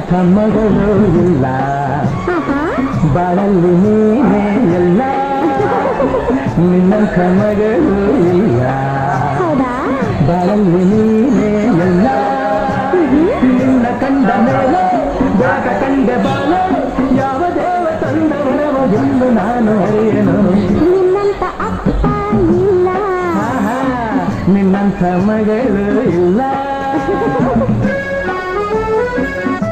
ನಿನ್ನಂಥ ಮಗಳು ಇಲ್ಲ ಬಾಳಲ್ಲಿ ನೀನೇ ಎಲ್ಲ ನಿನ್ನಂಥ ಮಗಳು ಇಲ್ಲ ಬಾಳಲ್ಲಿ ನೀನೇ ಎಲ್ಲ ನಿನ್ನ ಕಂಡ ಮೇಲೆ ಜಾಗ ಕಂಡ ಬಾಳ ಯಾವ ದೇವ ತಂದವನವ ಎಂದು ನಾನು ಅರಿಯನು ನಿನ್ನಂತ ಅಪ್ಪ ಇಲ್ಲ ನಿನ್ನಂಥ ಮಗಳು ಇಲ್ಲ